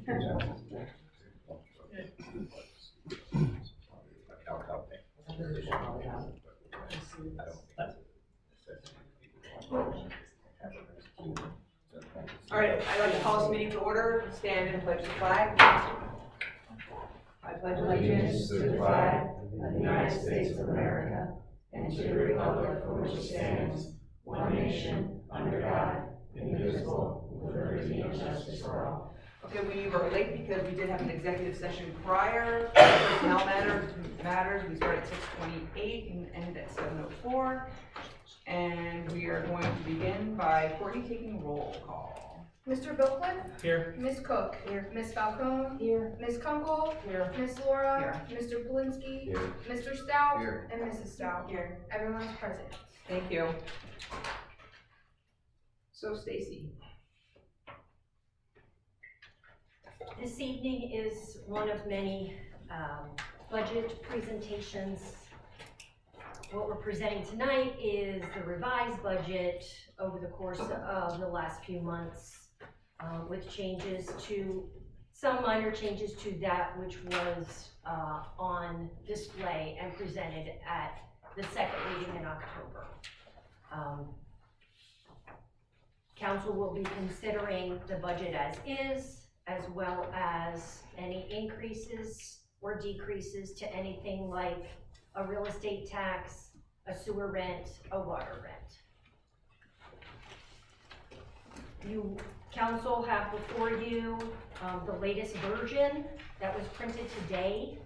All right, I'd like to call this meeting to order. Stand and pledge the flag. I pledge allegiance to the flag of the United States of America and to the republic for which it stands, one nation, under God, indivisible, with liberty and justice for all. Okay, we were late because we did have an executive session prior. Personnel matters. We started at 6:28 and ended at 7:04. And we are going to begin by Courtney taking roll call. Mr. Bilkwood? Here. Ms. Cook? Here. Ms. Falcone? Here. Ms. Kunkel? Here. Ms. Lorah? Here. Mr. Polinsky? Here. Mr. Stoudt? Here. And Mrs. Stoudt? Here. Everyone is present. Thank you. So Stacy. This evening is one of many budget presentations. What we're presenting tonight is the revised budget over the course of the last few months, with changes to, some minor changes to that which was on display and presented at the second meeting in October. Council will be considering the budget as well as any increases or decreases to anything like a real estate tax, a sewer rent, a water rent. You, council, have before you the latest version that was printed today.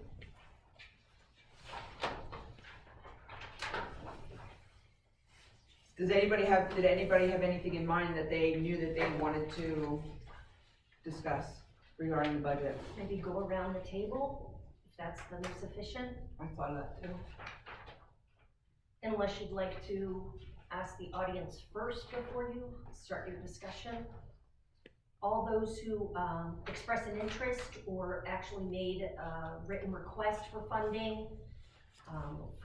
Did anybody have anything in mind that they knew that they wanted to discuss regarding the budget? Maybe go around the table, if that's the most sufficient, I thought of that too. unless you'd like to ask the audience first before you start your discussion. All those who expressed an interest or actually made a written request for funding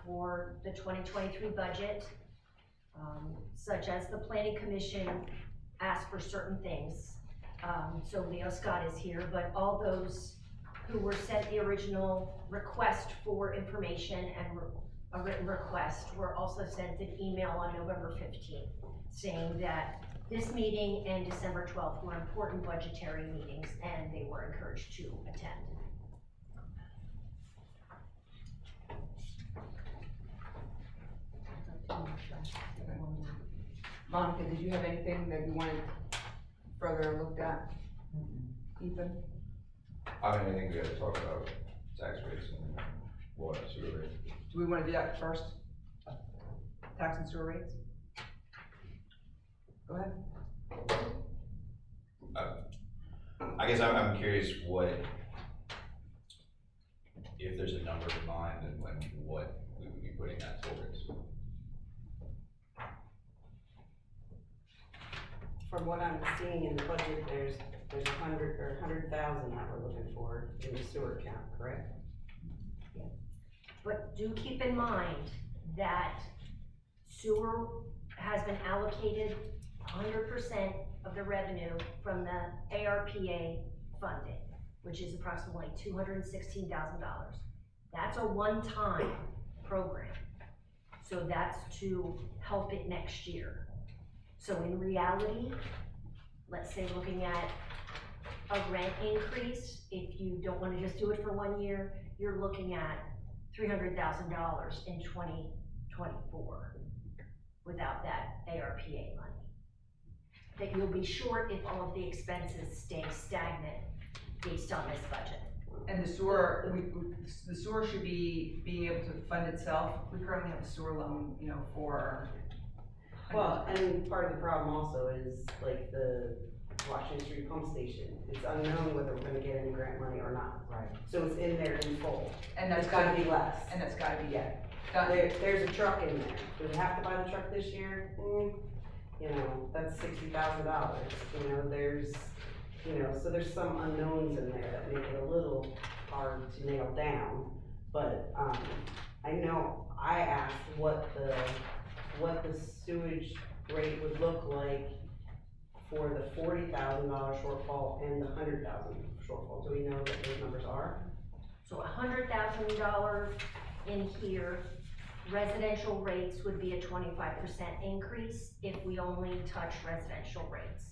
for the 2023 budget, such as the Planning Commission asked for certain things. So Leo Scott is here, but all those who were sent the original request for information and a written request were also sent an email on November 15th saying that this meeting and December 12th were important budgetary meetings and they were encouraged to attend. Monica, did you have anything that you wanted further looked at? Ethan? I mean, I think we gotta talk about tax rates and water, sewer rates. Do we want to do that first? Tax and sewer rates? Go ahead. I guess I'm curious if there's a number in mind and what we would be putting that towards. From what I'm seeing in the budget, there's 100,000 that we're looking for in the sewer account, correct? But do keep in mind that sewer has been allocated 100% of the revenue from the ARPA funding, which is approximately $216,000. That's a one-time program. So that's to help it next year. So in reality, let's say looking at a rent increase, if you don't want to just do it for 1 year, you're looking at $300,000 in 2024 without that ARPA money. That you'll be short if all of the expenses stay stagnant based on this budget. And the sewer, the sewer should be being able to fund itself. We currently have a sewer loan, for. Well, and part of the problem also is like the Washington Street pump station. It's unknown whether we're gonna get any grant money or not. Right. So it's in there in full. And that's It's gotta gotta be less. And that's gotta be Yeah. done. There's a truck in there. Do we have to buy the truck this year? That's $60,000. So there's some unknowns in there that make it a little hard to nail down. But I know I asked what the sewage rate would look like for the $40,000 shortfall and the $100,000 shortfall? Do we know what those numbers are? So $100,000 in here, residential rates would be a 25% increase if we only touch residential rates.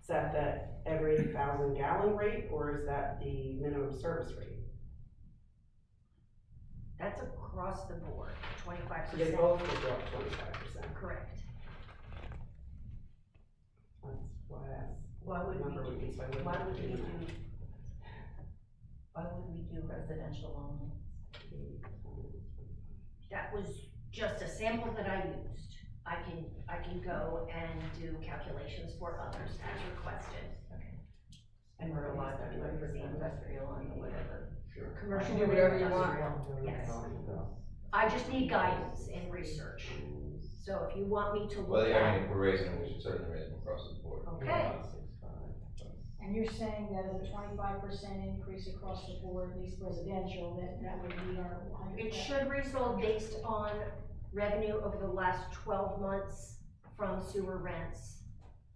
Is that the every 1,000 gallon rate, or is that the minimum service rate? That's across the board, 25%. So they both would go up 25%. Correct. That's why I asked. Why would Number would be, so I wouldn't Why have would to we do do, that. why would we do residential only? That was just a sample that I used. I can go and do calculations for others as requested. And we're allowed to do it for the industrial and whatever. Commercial. You can do whatever you industrial. Yes. I just need guidance in research. So if you want me to Well, look yeah, I at, mean, if we're raising them, we should certainly raise them across the board. okay, And you're saying that as a 25% increase across the board, at least residential, that would be our 100. it should result based on revenue over the last 12 months from sewer rents.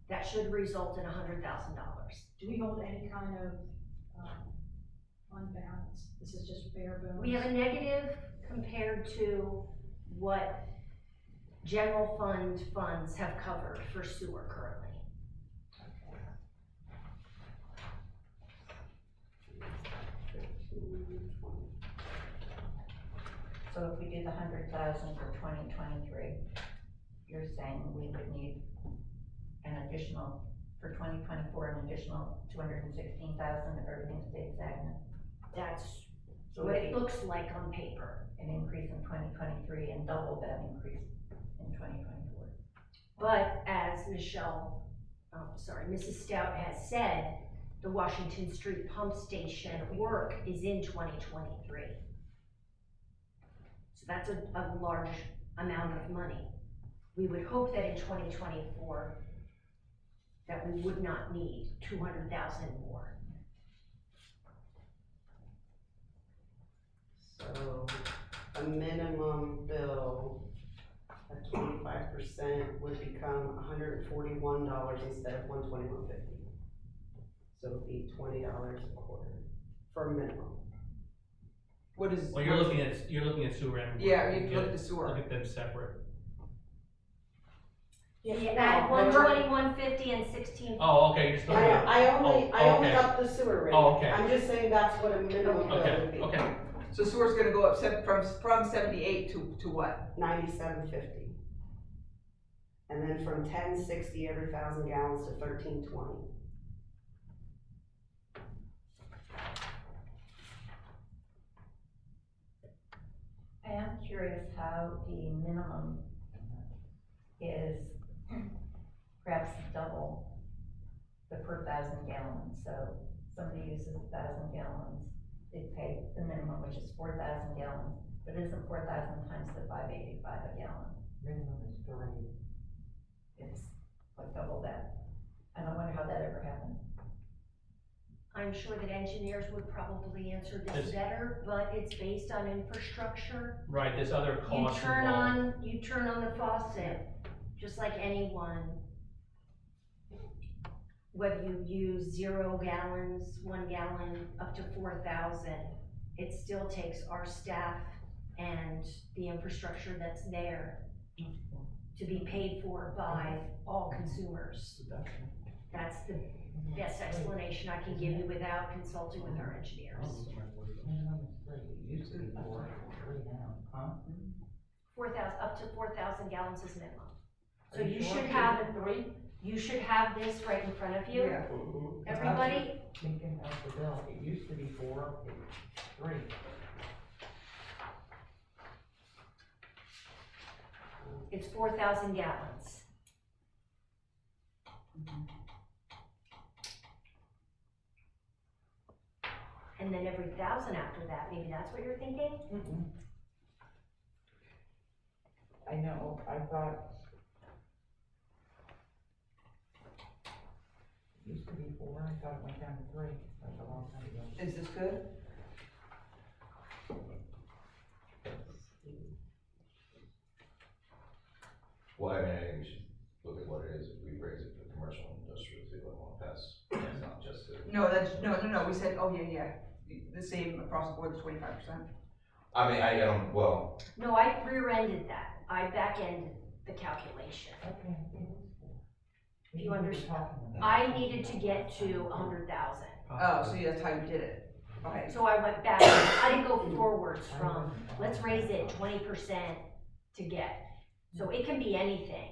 That should result in $100,000. Do we hold any kind of fund balance? This is just bare bones? We have a negative compared to what general fund funds have covered for sewer currently. So if we did the 100,000 for 2023, you're saying we would need an additional, for 2024, an additional 216,000 if everything stayed stagnant? That's So what it'd it be looks like on paper. an increase in 2023 and double that increase in 2024. But as Mrs. Stoudt has said, the Washington Street pump station work is in 2023. So that's a large amount of money. We would hope that in 2024, that we would not need 200,000 more. So a minimum bill at 25% would become $141 instead of $121.50. So it'd be $20 a quarter for a minimum. What is? Well, you're looking at sewer and. Yeah, you look at the sewer. Look at them separate. You Yeah, add no, but 121.50 and 16. Oh, okay, you're still. I only okay. got the sewer rate. Oh, okay. I'm just saying that's what a minimum bill Okay, would be. okay. So sewer's gonna go up from 78 to what? $97.50. And then from $10.60 every 1,000 gallons to $13.20. I am curious how the minimum is perhaps double the per 1,000 gallons. So somebody uses 1,000 gallons, they pay the minimum, which is 4,000 gallons, but it isn't 4,000 times the 585 a gallon. Minimum is 3. It's like double that. And I wonder how that ever happened. I'm sure that engineers would probably answer this This- better, but it's based on infrastructure. Right, there's other You costs turn involved. you turn on the faucet, just like anyone. Whether you use 0 gallons, 1 gallon, up to 4,000, it still takes our staff and the infrastructure that's there to be paid for by all consumers. That's the best explanation I can give you without consulting with our engineers. Minimum is 3. It used to be 4, 3 now, huh? 4,000, up to 4,000 gallons is minimum. So Are you sure should it's have, 3? you should have this right in front of you. Yeah. Everybody, Thinking of the bill, it used to be 4, it's 3. it's 4,000 gallons. And then every 1,000 after that, maybe that's what you're thinking? I know, I thought it used to be 4, I thought it went down to 3, that's a long time ago. Is this good? Well, I mean, I think we should look at what it is, if we No, we said, oh, yeah, the same across the board, the 25%. I mean, I don't, well, No, I rear-ended that, I back-ended the calculation. Okay. If you understand, I needed to get to 100,000. Oh, so that's how you did it. Okay. So I went back, I didn't go forwards from, let's raise it 20% to get. So it can be anything.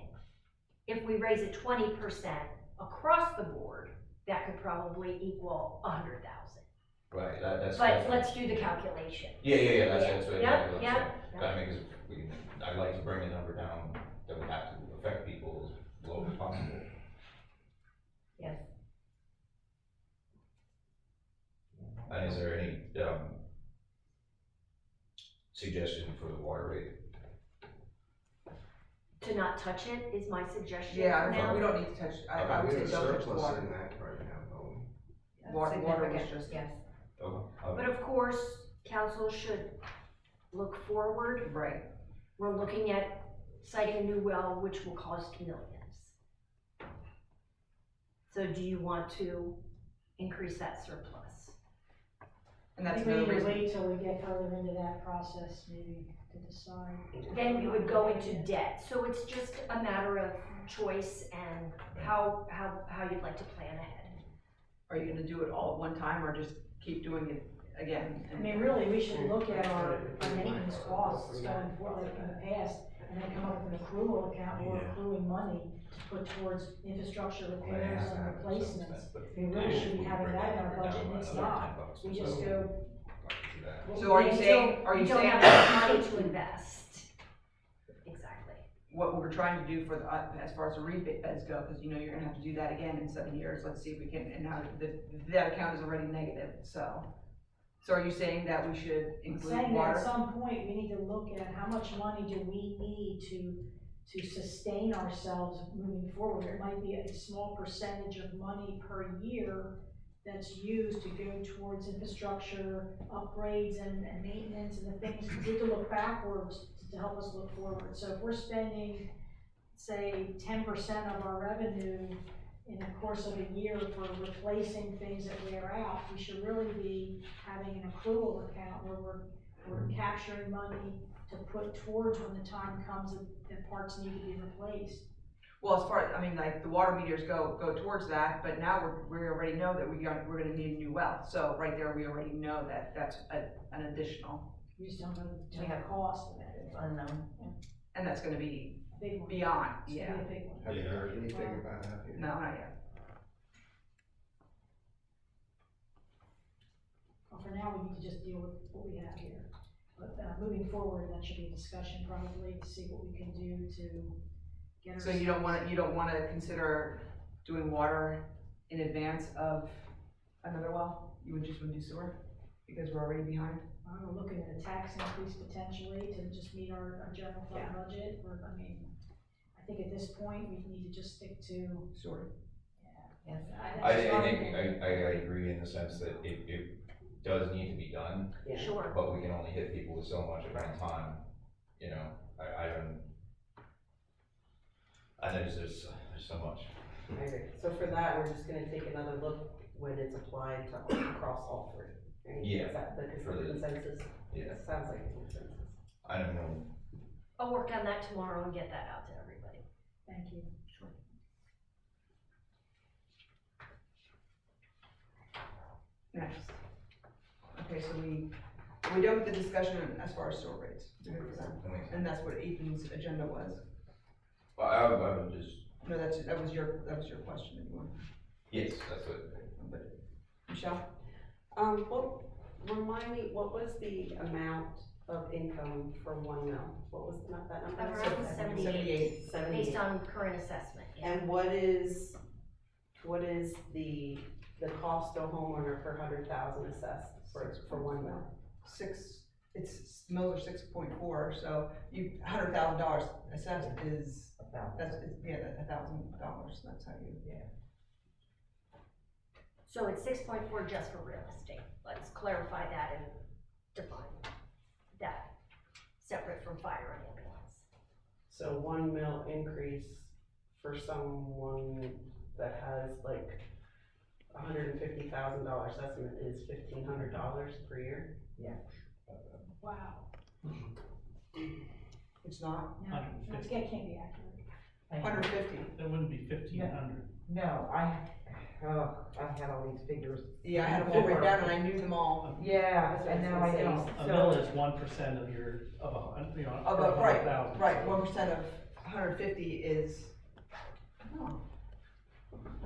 If we raise it 20% across the board, that could probably equal 100,000. right, that's. But let's do the calculation. Yeah, that's what. Yep, what I'm yep, saying. yep. I mean, because I'd like to bring the number down that would have to affect people as low as possible. Yes. And is there any, suggestion for the water rate? To not touch it is my suggestion Yeah, for now. we don't need to touch, I would say don't touch the water. that right now, though. Water was Significant, just. yes. Okay. But of course, council should look forward. Right. We're looking at siting a new well, which will cost millions. So do you want to increase that surplus? And I that's think we another need to reason. wait till we get further into that process, maybe, to decide. Then we would go into debt. So it's just a matter of choice and how you'd like to plan ahead. Are you gonna do it all at one time or just keep doing it again? I mean, really, we should look at our maintenance costs going forward, like in the past, and then come up with an accrual account or accruing money to put towards infrastructure repairs and replacements. We really should be having that in our budget, and it's not. We just go. So are you saying, We don't have enough money to invest. Exactly. what we were trying to do for the, as far as the rebids go, because you know you're gonna have to do that again in 7 years, let's see if we can, and now that account is already negative, so. So are you saying that we should include Saying that water? at some point, we need to look at how much money do we need to sustain ourselves moving forward. It might be a small percentage of money per year that's used to go towards infrastructure, upgrades and maintenance and the things. We have to look backwards to help us look forward. So if we're spending, say, 10% of our revenue in the course of a year for replacing things that wear out, we should really be having an accrual account where we're capturing money to put towards when the time comes that parts need to be replaced. Well, as far, I mean, like, the water meters go towards that, but now we already know that we're gonna need a new well. So right there, we already know that that's an additional, We just don't know We the have- cost of that. It's unknown. and that's gonna be Big one. beyond, It's yeah. gonna be a big one. Have you heard anything about that yet? No, not yet. Well, for now, we need to just deal with what we have here. But, moving forward, that should be a discussion probably to see what we can do to get So you don't wanna consider doing water in advance of another well? You would just wanna do sewer? Because we're already behind? We're looking at a tax increase potentially to just meet our general fund Yeah. budget, or, I mean, I think at this point, we need to just stick to, Sewer. Yes. I think, I agree in the sense that it does need to be done, Sure. but we can only hit people with so much at one time, you know, I don't. I know there's so much. I agree. So for that, we're just gonna take another look when it's applied to across all three, right? Yeah. Is that the For the- consensus? Yeah. Sounds like a consensus. I don't know. I'll work on that tomorrow and get that out to everybody. thank you. Next. Okay, so we done with the discussion as far as sewer rates. We're good for that. And that's what Ethan's agenda was. Well, I would just, No, that was your question that you wanted. yes, that's what. But, Michelle? Well, remind me, what was the amount of income for 1 mil? What was that number? Around 78, 78. based on current assessment, yeah. And what is the cost to a homeowner per 100,000 assessed for 1 mil? Mills are 6.4, so $100,000 assessed is, that's $1,000, that's how you. Yeah. So it's 6.4 just for real estate. Let's clarify that and define that, separate from fire and ambulance. So 1 mil increase for someone that has like $150,000 assessment is $1,500 per year. Wow. It's not No, that can't be accurate. 150. It wouldn't be 1,500. No, I had all these figures. Yeah, I had them all written down and I knew them all. Yeah, That's what and I was now I gonna don't. say. A mill is 1% of your, of a hundred, you know, Of per a, right, 100,000. right, 1% of 150 is,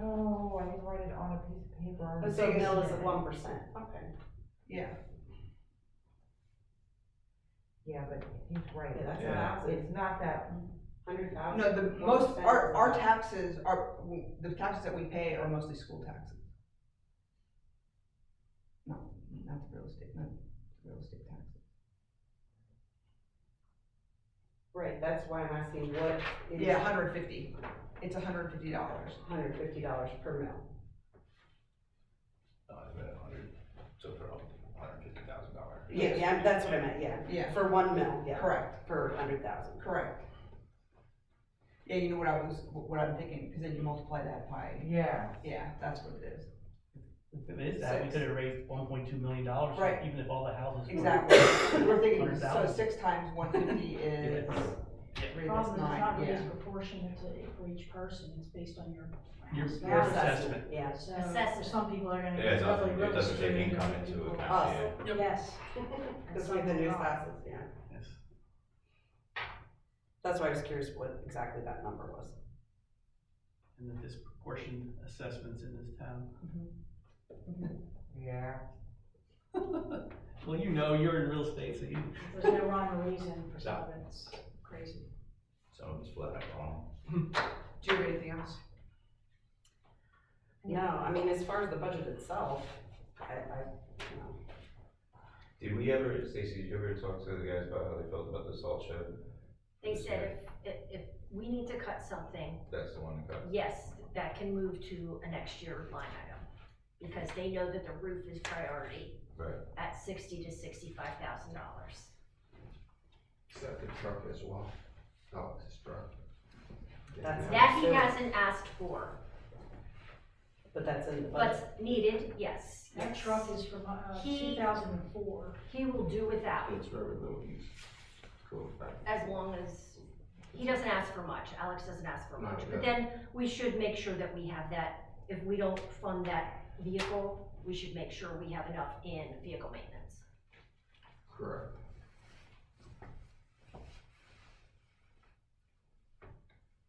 Oh, I didn't write it on a piece of paper. But so mill is at 1%, okay. yeah. Yeah, but he's right. Yeah, that's Yeah. 1,000. It's not that, 100,000. No, the 1% most, our is- taxes are, the taxes that we pay are mostly school taxes. No, not the real estate, not the real estate taxes. Right, that's why I'm asking what is. Yeah, 150, it's $150. $150 per mill. It's been 100, so for $150,000. Yeah, that's what I meant, yeah. Yeah. For 1 mill, yeah. Correct. For 100,000. Correct. Yeah, you know what I'm thinking, because then you multiply that by, yeah. yeah, that's what it is. If it is that, we could have raised $1.2 million, Right. even if all the houses were. Exactly. We're thinking, so 100,000. 6 times 150 is, The that's problem is it's not 9, really yeah. proportionate to, for each person, it's based on your Your house your value. assessment. Yeah. So, Assessment. some people are gonna. Yeah, it doesn't, really, it really doesn't take screwed, income and into people- account, Us. yeah. Yes. Because we have the new classes, yeah. Yes. That's why I was curious what exactly that number was. And the disproportionate assessments in this town. Yeah. Well, you know, you're in real estate, so you, There's no rhyme or reason for some of it, it's crazy. Some of it's flat out wrong. Do you have anything else? No, I mean, as far as the budget itself, you know. Did we ever, Stacy, did you ever talk to the guys about how they felt about the salt shed? They said if we need to cut something, That's the one that got. yes, that can move to a next year line item. Because they know that the roof is priority Right. at $60,000 to $65,000. Is that the truck as well? Oh, it's his truck. That's- That he So- hasn't asked for, But that's in the budget. but needed, yes. That yes. truck is from, He- 2004. He will do without, It's very little use. Cool. as long as, he doesn't ask for much, Alex doesn't ask for No, much. he But then we should make sure that we have that, if we don't fund that vehicle, we should make sure we have enough in vehicle maintenance. Correct.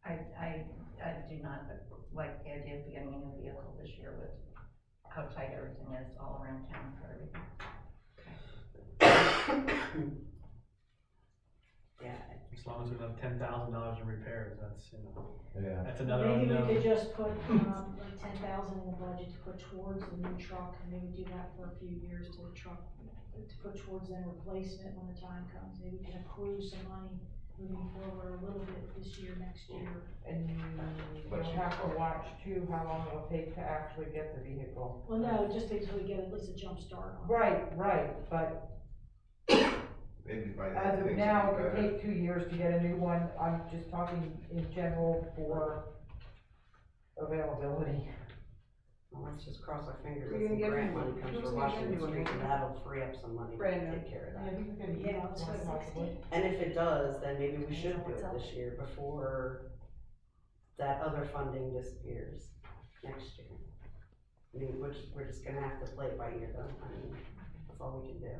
I do not like the idea of getting a new vehicle this year with how tight everything is all around town for everything. Yeah, as long as we have $10,000 in repairs, that's, you know, Yeah. that's another Maybe we unknown. could just put, like 10,000 in the budget to put towards the new truck, and maybe do that for a few years till the truck, to put towards then replacement when the time comes. Maybe we can accrue some money moving forward a little bit this year, next year. And you'll have to watch too how long it'll take to actually get the vehicle. Well, no, just until we get at least a jump start on it. Right, but Maybe by then. as of things now, will it be would better. take 2 years to get a new one. I'm just talking in general for availability. well, let's just cross our fingers We're that some gonna get grant new one. money comes Who's from gonna get Washington new one? Street, and that'll free up some money to Brand new. take care of Yeah, that. you can get a Yeah, used let's one go possibly. And if it does, then maybe we should do what's it up. this year before that other funding disappears next year. I mean, we're just gonna have to play it by ear though, I mean, that's all we can do.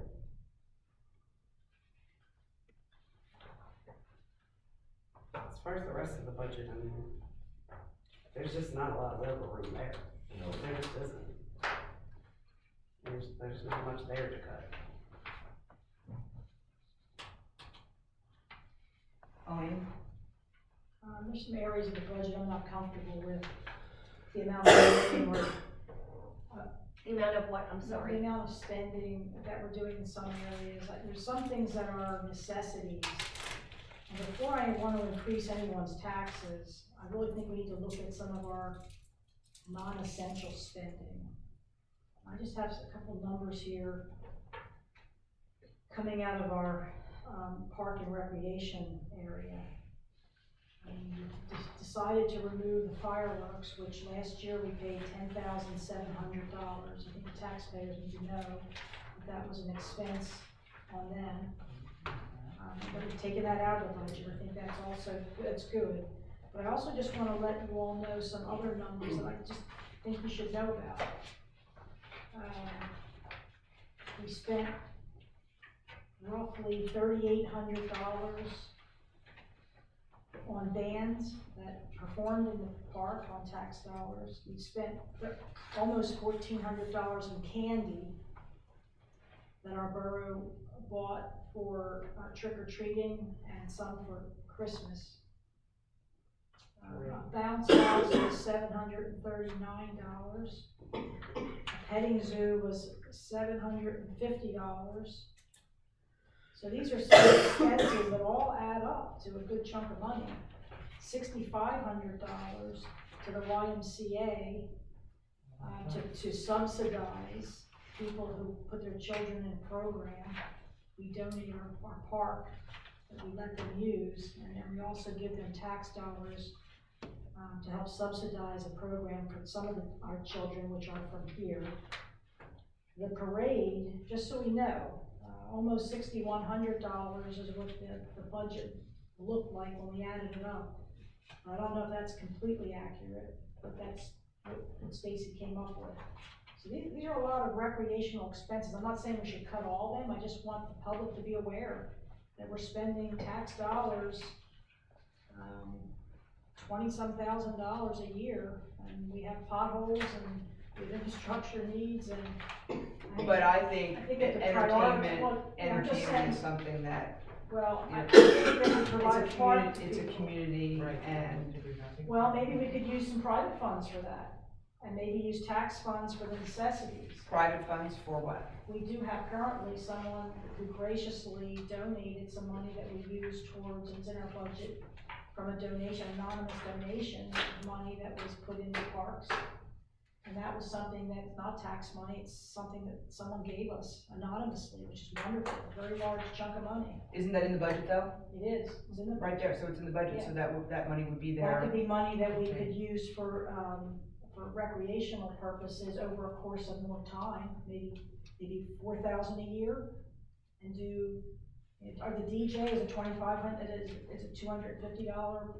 As far as the rest of the budget, I mean, there's just not a lot of wiggle room there. No. There just isn't. There's not much there to cut. Elaine? There's some areas of the budget I'm not comfortable with, the amount of spending or The amount of what, I'm the sorry. amount of spending that we're doing in some areas. Like, there's some things that are necessities. And before I want to increase anyone's taxes, I really think we need to look at some of our non-essential spending. I just have a couple numbers here coming out of our park and recreation area. Decided to remove the fireworks, which last year we paid $10,700. I think the taxpayers need to know that was an expense on them. But we've taken that out of the budget. I think that's good. But I also just want to let you all know some other numbers that I just think you should know about. We spent roughly $3,800 on bands that performed in the park on tax dollars. We spent almost $1,400 in candy that our borough bought for trick-or-treating and some for Christmas. Bounce house was $739. A petting zoo was $750. So these are some expenses that all add up to a good chunk of money. $6,500 to the YMCA to subsidize people who put their children in a program. We donate our park that we let them use, and then we also give them tax dollars to help subsidize a program for some of our children, which are from here. The parade, just so we know, almost $6,100 is what the budget looked like when we added it up. I don't know if that's completely accurate, but that's what Stacy came up with. So these are a lot of recreational expenses. I'm not saying we should cut all of them. I just want the public to be aware that we're spending tax dollars, $20-some thousand a year, and we have potholes and we have infrastructure needs and. But I think that that the priority- entertainment is something that, Well, Yeah. I think that we it's provide a park. community, it's a community, Right. and Well, maybe we could use some private funds for that, and maybe use tax funds for the necessities. private funds for what? We do have currently someone who graciously donated some money that we use towards, it's in our budget, from a donation, anonymous donation, money that was put into parks. And that was something that's not tax money, it's something that someone gave us anonymously, which is wonderful, a very large chunk of money. Isn't that in the budget though? It is, it's in the. Right there, so it's in the budget, so that money would be That there. could be money that we could use for recreational purposes over a course of more time, maybe 4,000 a year, and do, or the DJ is a 2,500, is a $250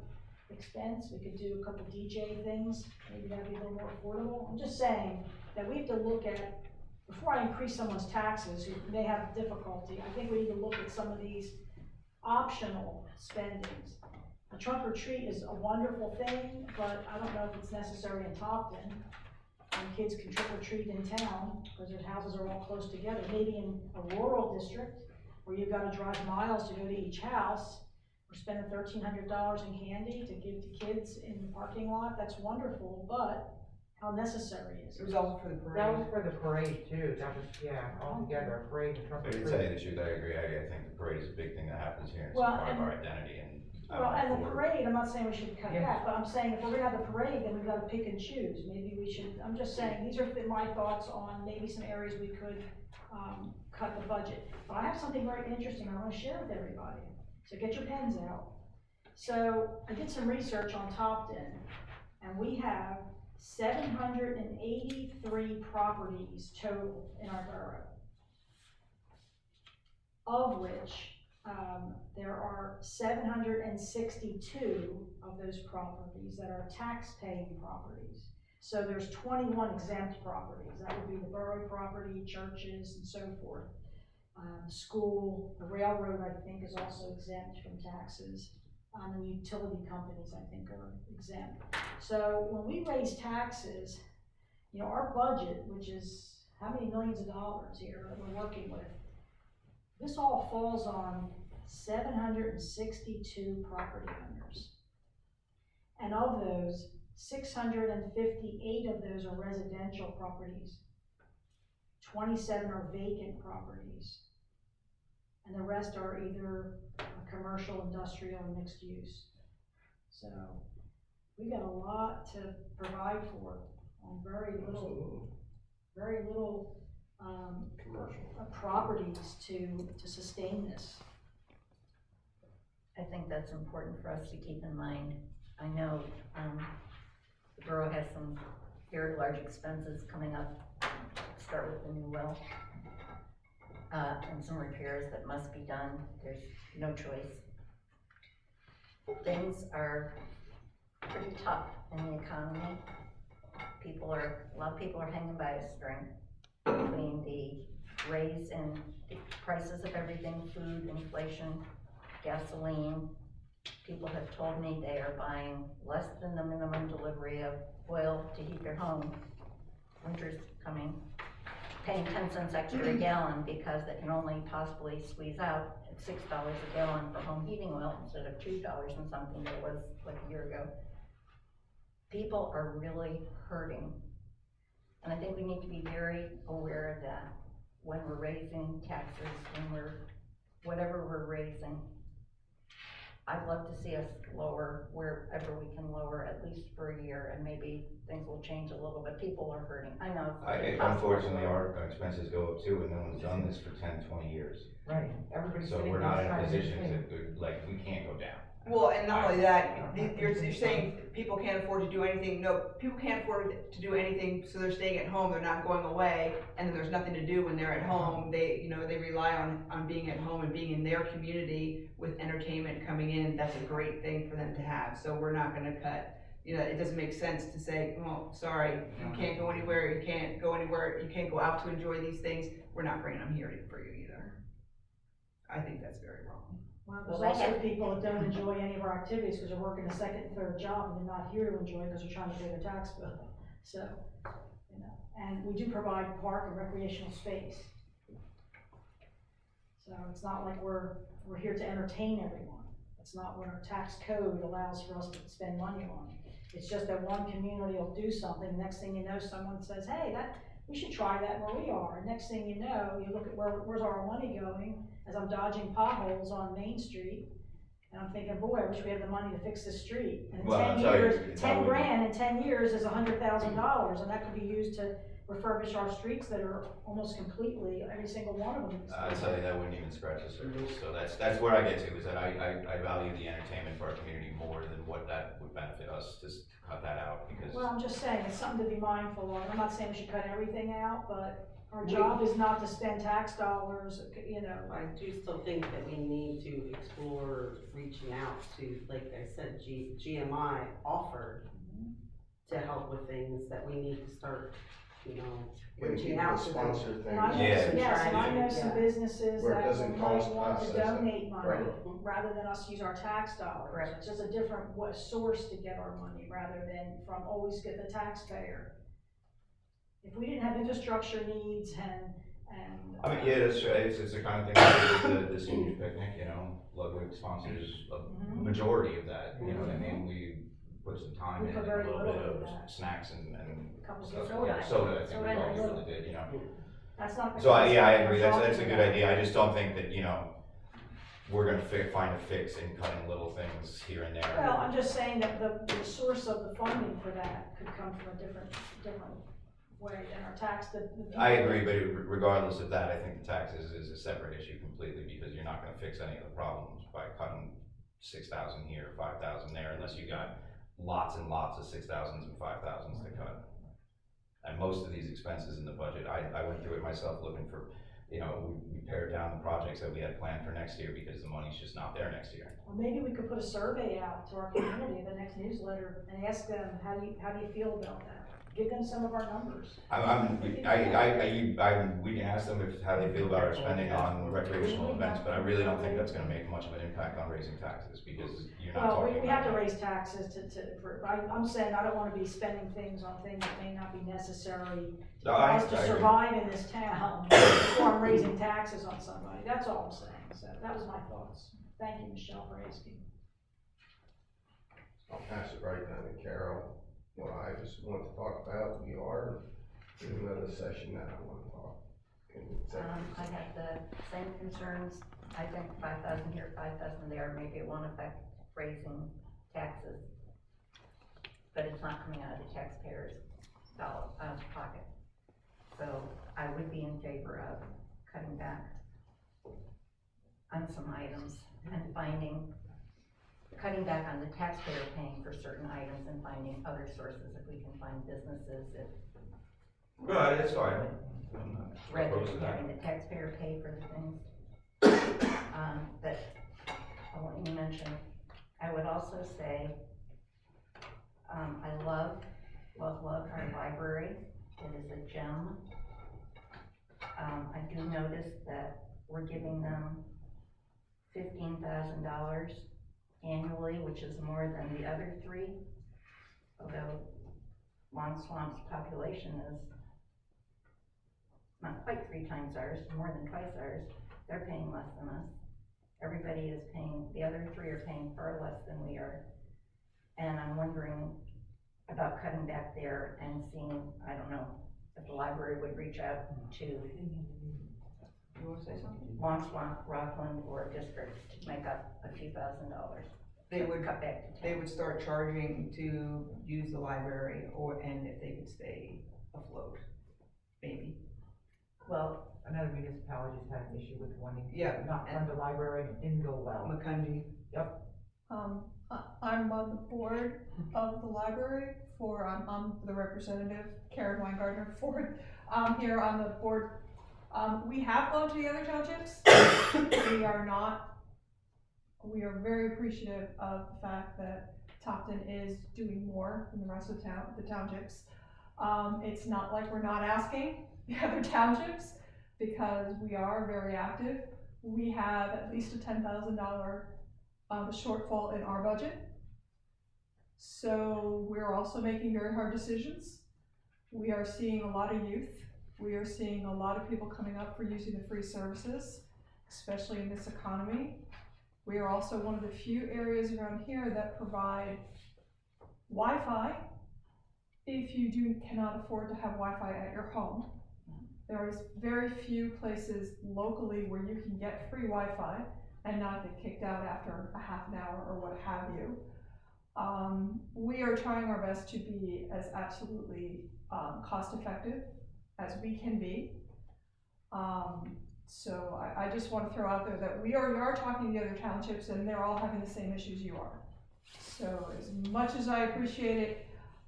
expense. We could do a couple DJ things, maybe that'd be a little more affordable. I'm just saying that we have to look at, before I increase someone's taxes who may have difficulty, I think we need to look at some of these optional spendings. A trunk or treat is a wonderful thing, but I don't know if it's necessary in Topton. And kids can trick or treat in town, because their houses are all close together. Maybe in a rural district, where you've got to drive miles to go to each house, we're spending $1,300 in candy to give to kids in the parking lot. That's wonderful, but how necessary is It it? was also for the That parade. was for the parade too, that was, yeah, all together, a parade and trunk or I can treat. tell you the truth, I agree, I think the parade is a big thing that happens here, it's Well, part of and- our identity, and Well, I'm and all the for it. parade, I'm not saying we should cut Yeah. that, but I'm saying if we're gonna have the parade, then we've gotta pick and choose. Maybe we should, I'm just saying, these are my thoughts on maybe some areas we could, cut the budget. But I have something very interesting I wanna share with everybody, so get your pens out. So, I did some research on Topton, and we have 783 properties total in our borough. Of which, there are 762 of those properties that are tax-paying properties. So there's 21 exempt properties. That would be the borough property, churches, and so forth. School, the railroad, I think, is also exempt from taxes. And utility companies, I think, are exempt. So when we raise taxes, you know, our budget, which is how many millions of dollars here that we're working with, this all falls on 762 property owners. And of those, 658 of those are residential properties. 27 are vacant properties. And the rest are either commercial, industrial, and mixed use. So we got a lot to provide for on very little properties to sustain this. I think that's important for us to keep in mind. I know, the borough has some very large expenses coming up, start with the new well, and some repairs that must be done, there's no choice. Things are pretty tough in the economy. A lot of people are hanging by a string between the raise in the prices of everything, food, inflation, gasoline. People have told me they are buying less than the minimum delivery of oil to heat their home. Winter's coming, paying 10 cents extra a gallon because they can only possibly squeeze out at $6 a gallon for home heating oil instead of $2 and something that was like a year ago. People are really hurting. And I think we need to be very aware of that when we're raising taxes, whatever we're raising. I'd love to see us lower wherever we can lower, at least for a year, and maybe things will change a little bit. People are hurting. I know. Unfortunately, our expenses go up too, and no one's done this for 10, 20 years. Right, everybody's So sitting we're there not in a trying to position think. to, like, we can't go down. Well, and not only that, you're saying people can't afford to do anything. No, people can't afford to do anything, so they're staying at home, they're not going away, and then there's nothing to do when they're at home. They rely on being at home and being in their community with entertainment coming in. That's a great thing for them to have, so we're not gonna cut. It doesn't make sense to say, well, sorry, you can't go anywhere, you can't go out to enjoy these things. We're not bringing them here for you either. I think that's very wrong. Well, there's also people that don't enjoy any of our activities because they're working a second and third job and they're not here to enjoy because they're trying to pay their tax bill. So, and we do provide park and recreational space. So it's not like we're here to entertain everyone. That's not what our tax code allows for us to spend money on. It's just that one community will do something, next thing you know, someone says, hey, we should try that where we are. And next thing you know, you look at where's our money going, as I'm dodging potholes on Main Street, and I'm thinking, boy, I wish we had the money to fix this street. And in 10 years, 10 grand in 10 years is $100,000, and that could be used to refurbish our streets that are almost completely, every single one of them. I'd tell you that wouldn't even scratch the surface. So that's where I get to, is that I value the entertainment for our community more than what that would benefit us to cut that out, because. Well, I'm just saying, it's something to be mindful of. I'm not saying we should cut everything out, but our job is not to spend tax dollars, I do still think that we need to explore reaching out to, like I said, GMI offered to help with things that we need to start, reaching out to them. Sponsor things. And I know, Yeah. and I know some businesses Where it that doesn't might cost want us to as a donate money borough. rather than us use our tax dollars. Correct. It's just a different source to get our money rather than from always get the taxpayer. If we didn't have infrastructure needs and. I mean, yeah, that's right. It's the kind of thing like the seniors picnic, Ludwig sponsors a majority of that, you know what I mean? We put some time We in, put and a very little little bit of into that. snacks and Couple stuff. soda. Soda, I think we Soda, all little. really did, That's not. So I agree, that's a talking good about. idea. I just don't think that, we're gonna find a fix in cutting little things here and there. Well, I'm just saying that the source of the funding for that could come from a different way than our tax. I agree, but regardless of that, I think the taxes is a separate issue completely, because you're not gonna fix any of the problems by cutting 6,000 here, 5,000 there, unless you got lots and lots of 6,000s and 5,000s to cut. And most of these expenses in the budget, I went through it myself looking for, we pared down the projects that we had planned for next year because the money's just not there next year. Well, maybe we could put a survey out to our community, the next newsletter, and ask them, how do you feel about that? Give them some of our numbers. We can ask them how they feel about our spending on recreational events, but I really don't think that's gonna make much of an impact on raising taxes, because you're not Well, talking we have to about. raise taxes I'm saying I don't wanna be spending things on things that may not be necessary No, for I us to agree. survive in this town before I'm raising taxes on somebody. That's all I'm saying. So that was my thoughts. Thank you, Michelle, for asking. I'll pass it right down to Carol. What I just want to talk about, we are in another session that I want to talk. I have the same concerns. I think 5,000 here, 5,000 there, maybe it won't affect raising taxes. But it's not coming out of the taxpayers' pocket. So I would be in favor of cutting back on some items and finding cutting back on the taxpayer paying for certain items and finding other sources if we can find businesses, if, Right, that's fine. I'm not rather opposed to than that. having the taxpayer pay for the things. But I want you to mention, I would also say, I love our library. It is a gem. I do notice that we're giving them $15,000 annually, which is more than the other three. Although Long Swamp's population is not quite 3 times ours, more than twice ours. They're paying less than us. Everybody is paying, the other 3 are paying far less than we are. And I'm wondering about cutting back there and seeing, I don't know, if the library would reach out to You wanna say something? Long Swamp, Rockland, or District to make up a few $1,000s. They would, Cut back to 10. they would start charging to use the library, and if they could stay afloat, maybe. Well, Another municipality's had an issue with wanting Yeah, to not fund the library, and it didn't go well. Macungie. I'm on the board of the library I'm the representative, Karen Weingartner Ford, here on the board. We have gone to the other townships. We are very appreciative of the fact that Topton is doing more than the rest of the townships. It's not like we're not asking the other townships, because we are very active. We have at least a $10,000 shortfall in our budget. So we're also making very hard decisions. We are seeing a lot of youth. We are seeing a lot of people coming up for using the free services, especially in this economy. We are also one of the few areas around here that provide Wi-Fi if you cannot afford to have Wi-Fi at your home. There is very few places locally where you can get free Wi-Fi and not get kicked out after a half an hour or what have you. We are trying our best to be as absolutely cost effective as we can be. So I just want to throw out there that we are talking to the other townships, and they're all having the same issues you are. So as much as I appreciate it,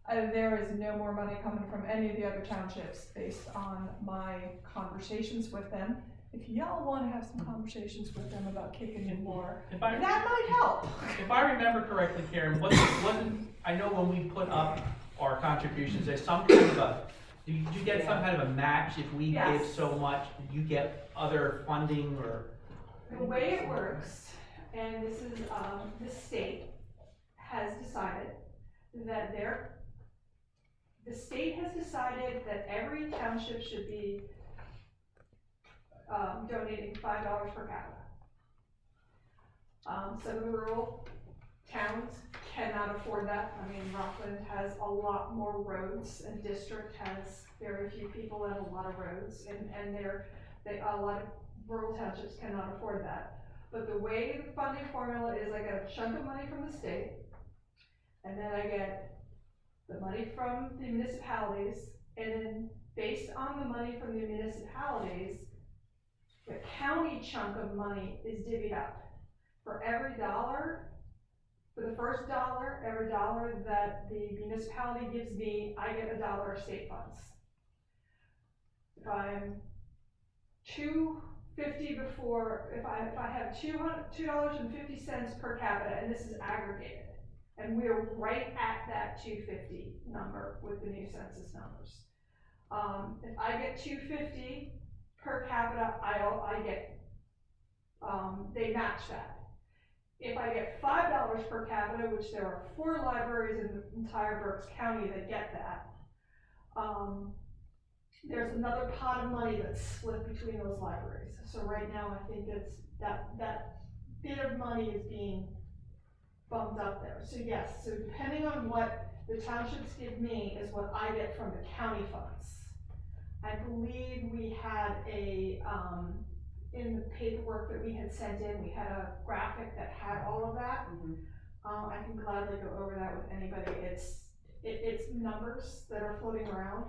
there is no more money coming from any of the other townships based on my conversations with them. If y'all want to have some conversations with them about kicking in more, If that might help. If I remember correctly, Karen, wasn't, I know when we put up our contributions, there's some kind of a, do you get some kind of a match if we give Yes. so much? Do you get other funding or? The way it works, and this is, the state has decided that the state has decided that every township should be donating $5 per capita. Some of the rural towns cannot afford that. I mean, Rockland has a lot more roads, and District has very few people and a lot of roads, and a lot of rural townships cannot afford that. But the way the funding formula is, I get a chunk of money from the state, and then I get the money from the municipalities, and then based on the money from the municipalities, the county chunk of money is divvied up. For every dollar, for the first dollar, every dollar that the municipality gives me, I get $1 of state funds. If I'm $2.50 before, if I have $2.50 per capita, and this is aggregated, and we're right at that 250 number with the new census numbers. If I get 250 per capita, I get, they match that. If I get $5 per capita, which there are 4 libraries in the entire Berks County that get that, there's another pot of money that's split between those libraries. So right now, I think it's that bit of money is being bumped up there. So yes, so depending on what the townships give me is what I get from the county funds. I believe we had in the paperwork that we had sent in, we had a graphic that had all of that. I can gladly go over that with anybody. It's numbers that are floating around.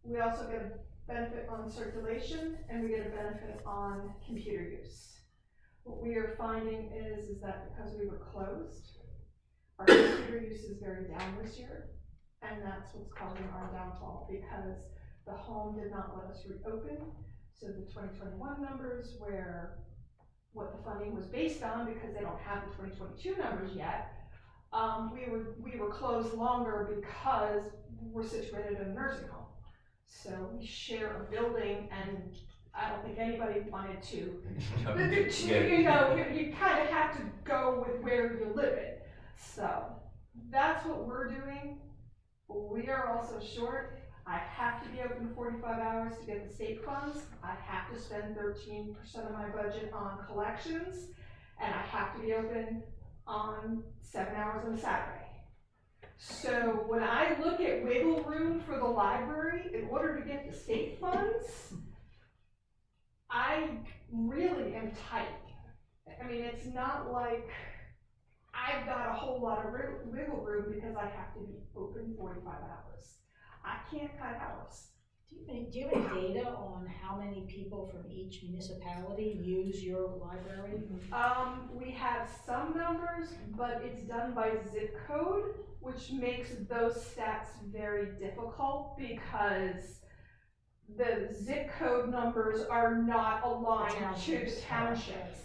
We also get a benefit on circulation, and we get a benefit on computer use. What we are finding is that because we were closed, our computer use is very down this year, and that's what's causing our downfall, because the home did not let us reopen. So the 2021 numbers, where what the funding was based on, because they don't have the 2022 numbers yet, we were closed longer because we're situated in a nursing home. So we share a building, and I don't think anybody wanted to. You know, you kind of have to go with where you live in. So that's what we're doing. We are also short. I have to be open 45 hours to get the state funds. I have to spend 13% of my budget on collections, and I have to be open on 7 hours on a Saturday. So when I look at wiggle room for the library in order to get the state funds, I really am tight. I mean, it's not like I've got a whole lot of wiggle room because I have to be open 45 hours. I can't cut hours. Do you have any data on how many people from each municipality use your library? We have some numbers, but it's done by zip code, which makes those stats very difficult because the zip code numbers are not aligned to the townships.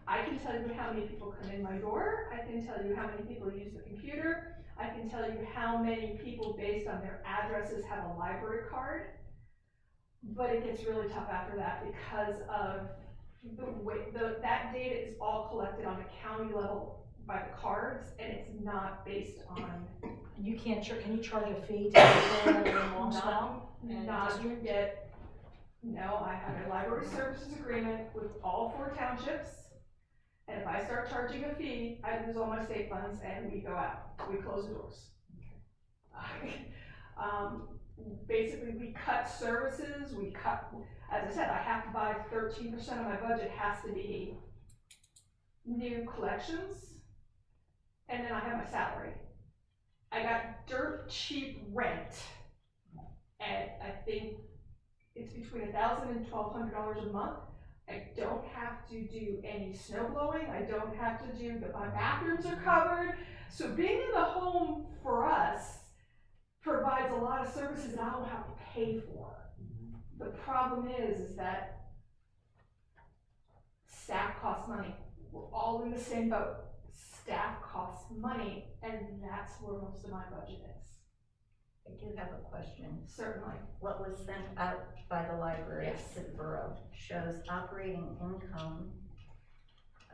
I can tell you how many people come in my door. I can tell you how many people use the computer. I can tell you how many people, based on their addresses, have a library card. But it gets really tough after that because of the way that data is all collected on a county level by the cards, and it's not based on. And you can't, can you charge a fee to people that are in Longspell? Not yet. No, I have a library services agreement with all 4 townships. And if I start charging a fee, I lose all my state funds and we go out. We close the doors. Basically, we cut services, as I said, I have to buy 13% of my budget has to be new collections. And then I have my salary. I got dirt cheap rent. And I think it's between $1,000 and $1,200 a month. I don't have to do any snow blowing. I don't have to do my bathrooms are covered. So being in the home for us provides a lot of services that I don't have to pay for. The problem is that staff costs money. We're all in the same boat. Staff costs money, and that's where most of my budget is. I do have a question. Certainly. What was sent out by the library Yes. to the borough shows operating income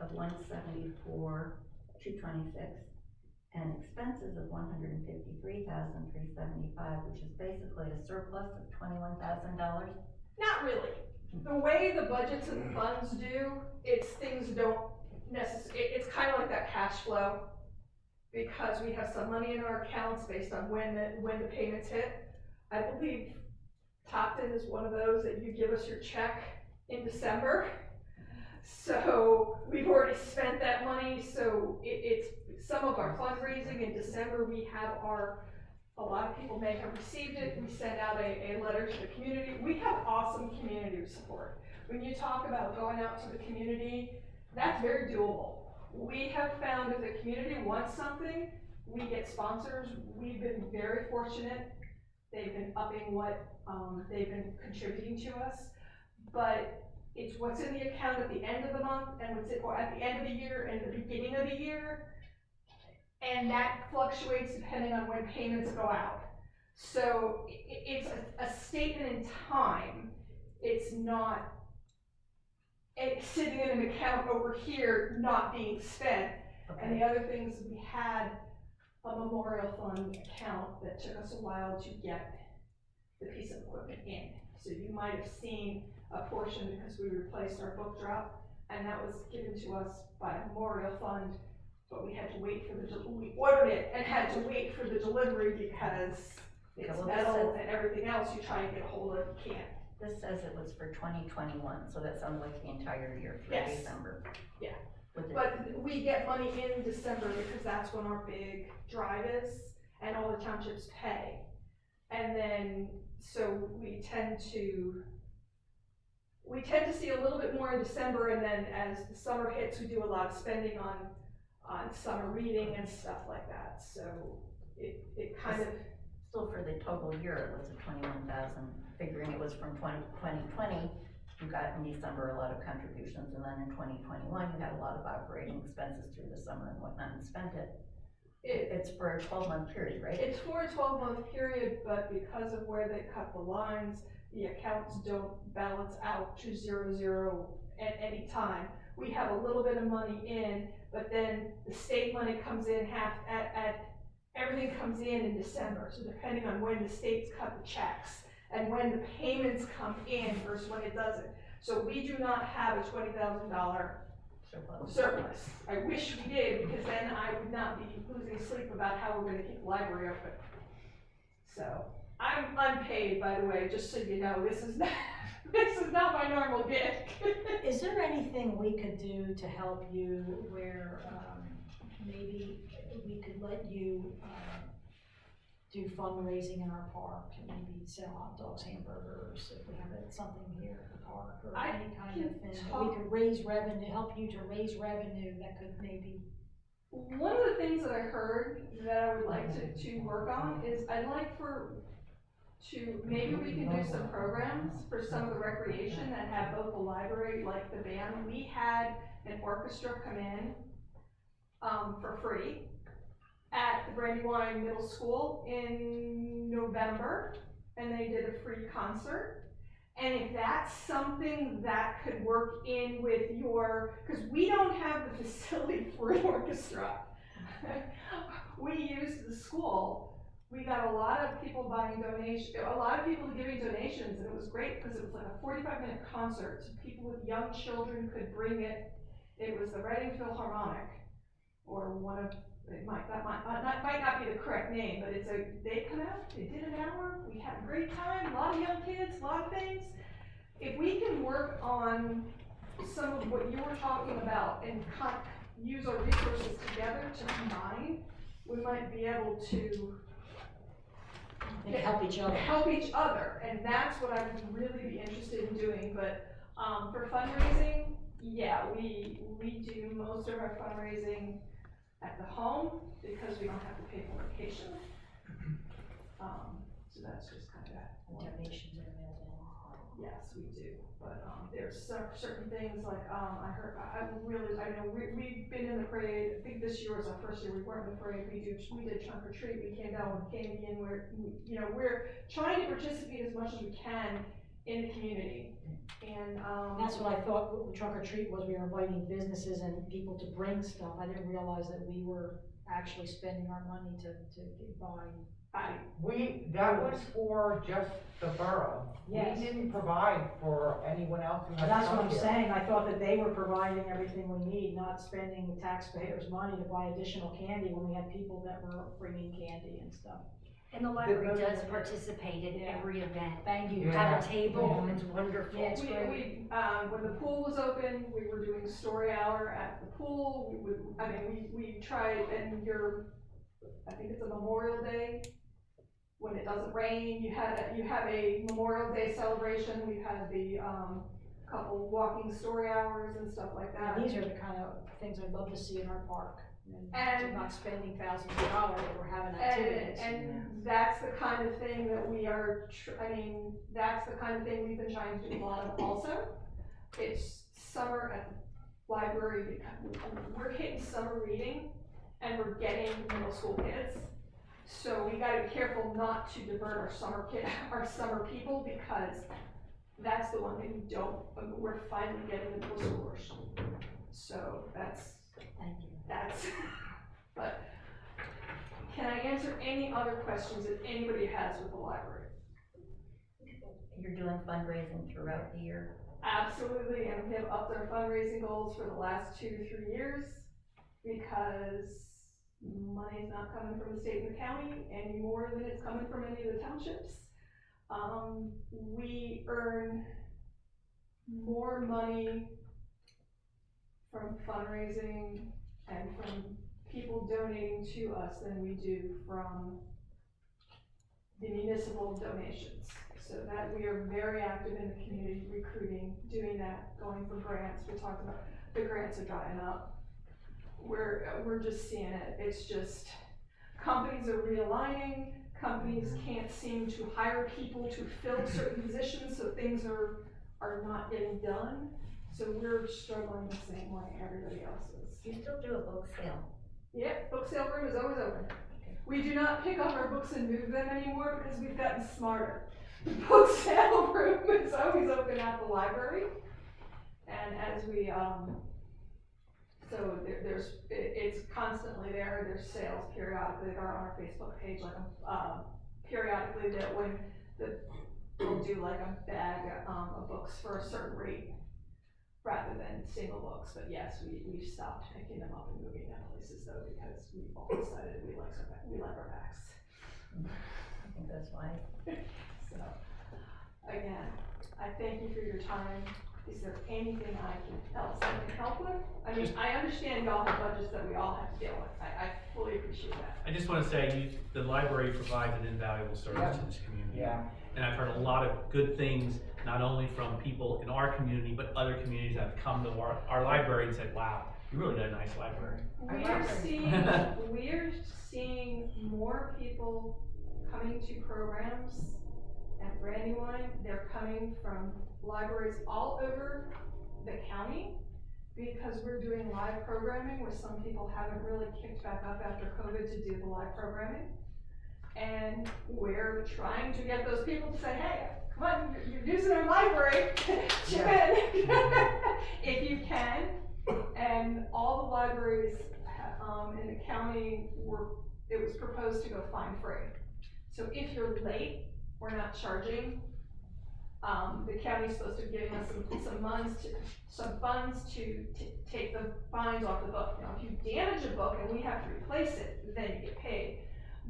of 174,226 and expenses of 153,375, which is basically a surplus of $21,000. Not really. The way the budgets and funds do, things don't necessarily, it's kind of like that cash flow. Because we have some money in our accounts based on when the payments hit. I believe Topton is one of those that you give us your check in December. So we've already spent that money, so it's some of our fundraising in December. We have a lot of people may have received it. We send out a letter to the community. We have awesome community support. When you talk about going out to the community, that's very doable. We have found if the community wants something, we get sponsors. We've been very fortunate. They've been upping what they've been contributing to us. But it's what's in the account at the end of the month and what's at the end of the year and the beginning of the year. And that fluctuates depending on when payments go out. So it's a statement in time. It's not sitting in an account over here not being spent. Okay. And the other things, we had a memorial fund account that took us a while to get the piece of equipment in. So you might have seen a portion because we replaced our book drop, and that was given to us by a memorial fund, but we had to wait for we ordered it and had to wait for the delivery because it's metal and everything else you try and get a hold of, you can't. This says it was for 2021, so that sounds like the entire year through Yes. December. Yeah. With the- But we get money in December because that's when our big drive is and all the townships pay. And then, so we tend to see a little bit more in December, and then as the summer hits, we do a lot of spending on on summer reading and stuff like that, so it kind of, Still, for the total year, it was a 21,000, figuring it was from 2020, you got in December a lot of contributions, and then in 2021, you had a lot of operating expenses through the summer and whatnot, and spent it. It's for a 12-month period, right? it's for a 12-month period, but because of where they cut the lines, the accounts don't balance out to 0 at any time. We have a little bit of money in, but then the state money comes in everything comes in December, so depending on when the states cut the checks and when the payments come in versus when it doesn't. So we do not have a $20,000 surplus. I wish we did, because then I would not be losing sleep about how we're gonna keep the library open. So, I'm unpaid, by the way, just so you know, this is not my normal gig. Is there anything we could do to help you where, maybe we could let you, do fundraising in our park, maybe sell hot dogs, hamburgers, if we have something here at the park, or I any kind of thing, that talk- we could raise revenue, help you to raise revenue that could maybe. One of the things that I heard that I would like to work on is I'd like maybe we can do some programs for some of the recreation that have both the library, like the band. We had an orchestra come in, for free at the Brandywine Middle School in November, and they did a free concert. And if that's something that could work in with because we don't have the facility for an orchestra. We used the school. We got a lot of people buying donations, a lot of people giving donations, and it was great because it was like a 45-minute concert, so people with young children could bring it. It was the Reading Philharmonic, or that might not be the correct name, but they come out, they did an hour, we had a great time, a lot of young kids, a lot of things. If we can work on some of what you were talking about and use our resources together to combine, we might be able to Help each other. help each other, and that's what I would really be interested in doing. But for fundraising, yeah, we do most of our fundraising at the home because we don't have to pay for location. So that's just kind of that. Donations are mailed in. Yes, we do, but there's certain things like I know we've been in the parade. I think this year was our first year we weren't in the parade. We did trunk or treat. We came down with candy, and we're trying to participate as much as we can in the community. And That's what I thought trunk or treat was. We were inviting businesses and people to bring stuff. I didn't realize that we were actually spending our money to buy. That was for just the borough. Yes. We didn't provide for anyone else who had. That's what I'm come here. saying. I thought that they were providing everything we need, not spending the taxpayers' money to buy additional candy when we had people that were bringing candy and stuff. And the library does participate in every event. Thank you. You have a table, it's wonderful. Yeah, it's great. when the pool was open, we were doing story hour at the pool. We tried, and I think it's a Memorial Day, when it doesn't rain, you have a Memorial Day celebration. We've had the couple walking story hours and stuff like that. And these are the kind of things I'd love to see in our park. And not spending thousands of dollars, but we're having activities. And that's the kind of thing that we are, that's the kind of thing we've been trying to do a lot of also. It's summer at the library, because we're hitting summer reading and we're getting middle school kids. So we gotta be careful not to divert our summer people, because that's the one thing we're finally getting the middle schoolers. So Thank you. But can I answer any other questions that anybody has with the library? You're doing fundraising throughout the year? Absolutely, and we have upped our fundraising goals for the last 2 to 3 years, because money's not coming from the state and the county any more than it's coming from any of the townships. We earn more money from fundraising and from people donating to us than we do from the municipal donations. So that we are very active in the community, recruiting, doing that, going for grants. We talked about the grants are drying up. we're just seeing it. It's just, companies are realigning, companies can't seem to hire people to fill certain positions, so things are not getting done. So we're struggling the same way everybody else is. You still do a book sale? Yeah, book sale room is always open. We do not pick up our books and move them anymore because we've gotten smarter. The book sale room is always open at the library. And as we, so it's constantly there. There's sales periodically that are on our Facebook page, like, periodically that when we'll do like a bag, of books for a certain rate rather than single books. But yes, we've stopped picking them up and moving them places though, because we've all decided we like our backs. I think that's wise. So, again, I thank you for your time. Is there anything else I can help with? I mean, I understand y'all have budgets that we all have to deal with. I fully appreciate that. I just wanna say, the library provides an invaluable service to this community. Yeah. And I've heard a lot of good things, not only from people in our community, but other communities that have come to our library and said, wow, you really got a nice library. We're seeing more people coming to programs at Brandywine. They're coming from libraries all over the county because we're doing live programming where some people haven't really kicked back up after COVID to do the live programming. And we're trying to get those people to say, hey, come on, you're using our library, chip in if you can. And all the libraries in the county it was proposed to go fine free. So if you're late, we're not charging. The county's supposed to be giving us some funds to take the fines off the book. Now, if you damage a book and we have to replace it, then you get paid.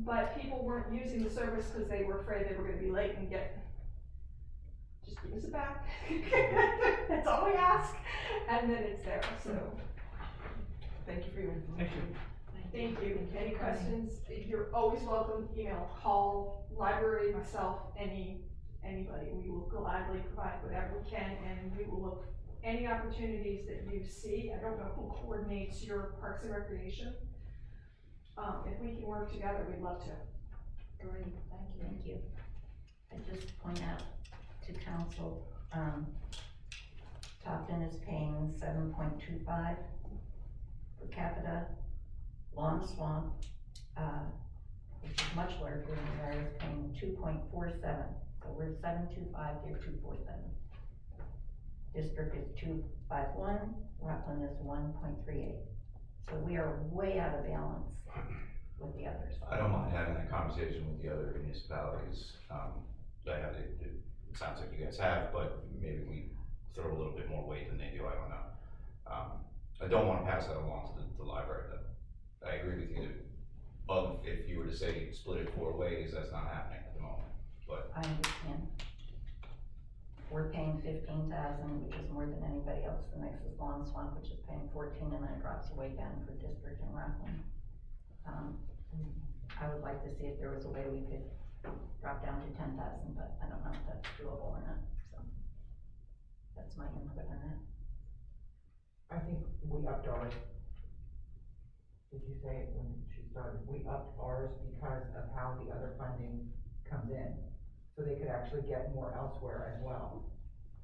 But people weren't using the service because they were afraid they were gonna be late and just give us it back. That's all we ask, and then it's there, so. Thank you for your information. Thank you. Any questions? You're always welcome, email, call, library, myself, anybody. We will gladly provide whatever we can, and we will look any opportunities that you see. I don't know who coordinates your Parks and Recreation. If we can work together, we'd love to. Great, thank you. I just point out to council, Topton is paying 7.25 per capita. Lawn Swamp, which is much larger than the area, is paying 2.47. So we're 7.25, they're 2.47. District is 2.51, Rockland is 1.38. So we are way out of balance with the others. I don't mind having that conversation with the other municipalities. It sounds like you guys have, but maybe we throw a little bit more weight than they do, I don't know. I don't wanna pass that along to the library though. I agree with you, but if you were to say split it 4 ways, that's not happening at the moment, but. I understand. We're paying 15,000, which is more than anybody else. The next is Lawn Swamp, which is paying 14, and then it drops way down for District and Rockland. I would like to see if there was a way we could drop down to 10,000, but I don't know if that's doable or not, so. That's my input on that. I think we upped ours. Did you say it when she started? We upped ours because of how the other funding comes in. So they could actually get more elsewhere as well.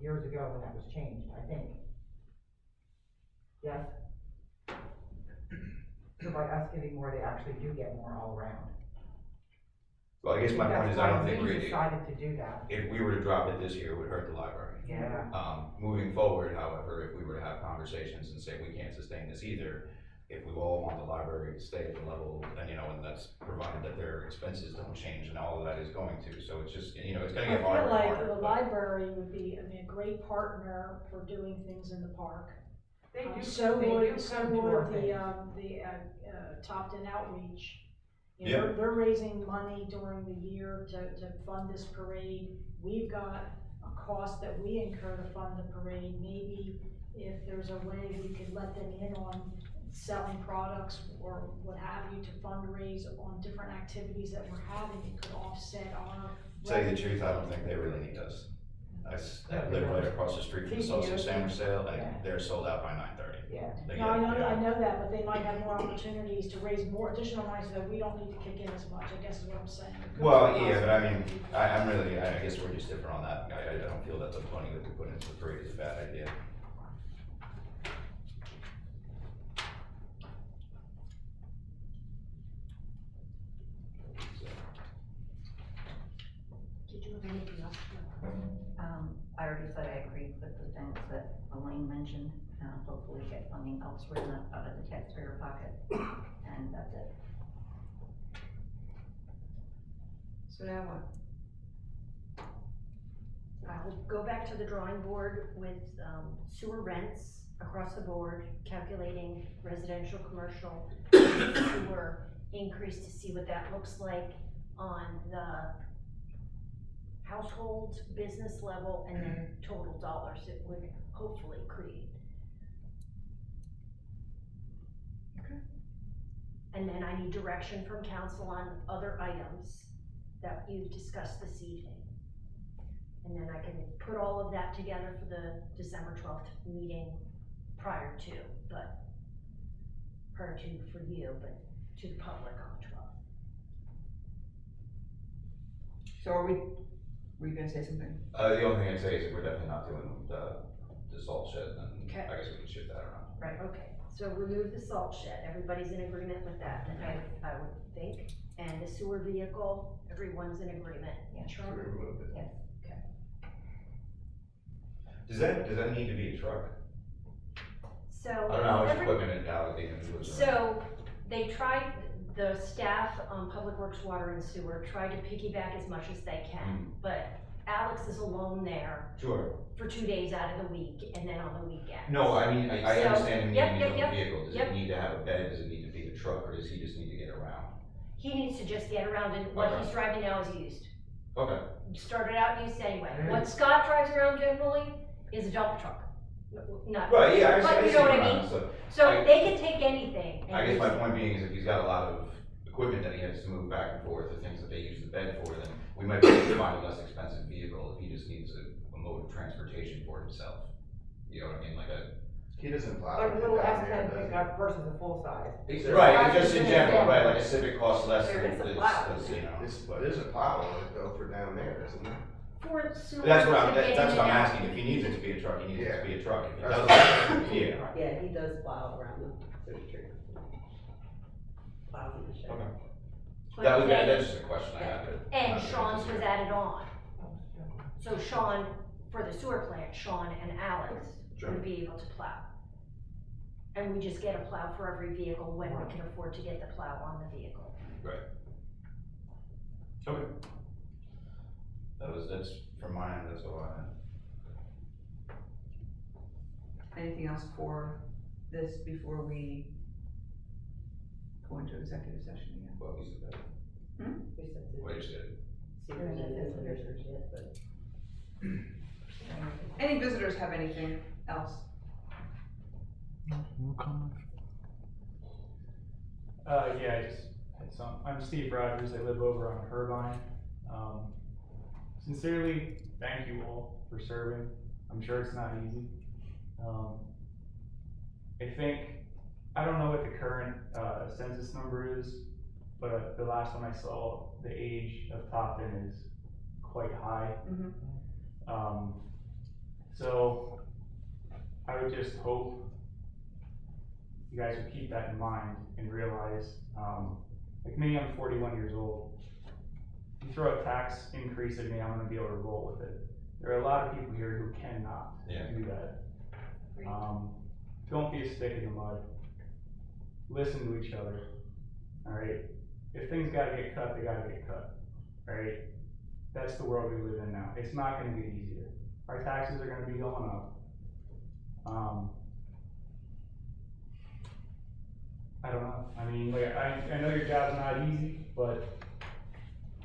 Years ago when that was changed, I think. Yes? So by us getting more, they actually do get more all around. Well, I guess my point is, I don't think we we, decided to do that. if we were to drop it this year, it would hurt the library. Yeah. Moving forward, however, if we were to have conversations and say we can't sustain this either, if we all want the library to stay at the level, and and that's provided that their expenses don't change, and all of that is going to, so it's just, it's gonna get harder and I harder. feel like the but- library would be, a great partner for doing things in the park. They do, So they do would come to the, our things. Topton Outreach. Yeah. They're raising money during the year to fund this parade. We've got a cost that we incur to fund the parade. Maybe if there's a way we could let them in on selling products or what have you to fundraise on different activities that we're having, it could offset our. Tell you the truth, I don't think they really need us. I live right across the street from the sausage sandwich sale, and they're sold out by 9:30. Yeah. They No, get- I know that, but they might have more opportunities to raise more additional money so that we don't need to kick in as much, I guess is what I'm saying. Well, yeah, but I mean, I'm really, I guess we're just different on that. I don't feel that the money that we put into the parade is a bad idea. So, Did you have anything else? I already said I agreed with the things that Elaine mentioned, hopefully get funding elsewhere, not out of the taxpayer pocket, and that's it. So now what? I will go back to the drawing board with sewer rents across the board, calculating residential, commercial, sewer increase to see what that looks like on the household, business level, and then total dollars it would hopefully create. Okay. And then I need direction from council on other items that you've discussed this evening. And then I can put all of that together for the December 12th meeting prior to for you, but to the public on the 12th. So were you gonna say something? The only thing I'd say is that we're definitely not doing the salt shed, and Okay. I guess we can shift that around. Right, okay, so remove the salt shed, everybody's in agreement with that, then I would think. And the sewer vehicle, everyone's in agreement. Yeah. So we removed it. Yes. Does that need to be a truck? So. I don't know how much every- equipment and how they can do it. So, they tried, the staff on Public Works, Water and Sewer tried to piggyback as much as they can, but Alex is alone there Sure. for 2 days out of the week, and then on the weekend. No, I mean, I So, understand the yep, need of yep, a vehicle. Does yep. it need to have a bed? Does it need to be a truck, or does he just need to get around? He needs to just get around, and what Okay. he's driving now is used. Okay. Started out used anyway. What Scott drives around generally is a dump truck. Not, Right, yeah, but I you see know what what I I mean? So, So I- they can take anything. and I guess use my it. point being is if he's got a lot of equipment that he has to move back and forth, or things that they use the bed for, then we might be able to find a less expensive vehicle if he just needs a mode of transportation for himself. You know what I mean, like He doesn't plow. Like a little down S there, ten does he? pickup versus a full size. Right, just in general, right, like a Civic costs less There than is a this, plow. you know. There's a plow on it though for down there, isn't there? For sewer. That's what to I'm, get in that's what I'm and out. asking, if he needs it to be a truck, he needs it to be a truck, if he That's doesn't, yeah. Yeah, he does plow around the sewer tree. Plows in the shed. Okay. But That's just a question I had. but And I'm not Sean's sure. was added on. So Sean, for the sewer plant, Sean and Alex would be able to plow. And we just get a plow for every vehicle when we can afford to get the plow on the vehicle. Okay. That's, from my end, that's all I had. Anything else for this before we go into executive session again? Well, he's the better. We said to Wait, just did. see if there's any visitors yet, but. Any visitors have anything else? Yeah, I just had some. I'm Steve Rogers. I live over on Irvine. Sincerely, thank you all for serving. I'm sure it's not easy. I think, I don't know what the current census number is, but the last one I saw, the age of Topton is quite high. Mhm. So I would just hope you guys would keep that in mind and realize, like me, I'm 41 years old. If you throw a tax increase at me, I'm gonna be able to roll with it. There are a lot of people here who cannot Yeah. do that. Don't be a stick in the mud. Listen to each other, alright? If things gotta get cut, they gotta get cut, alright? That's the world we live in now. It's not gonna get easier. Our taxes are gonna be going up. I don't know. I mean, like, I know your job's not easy, but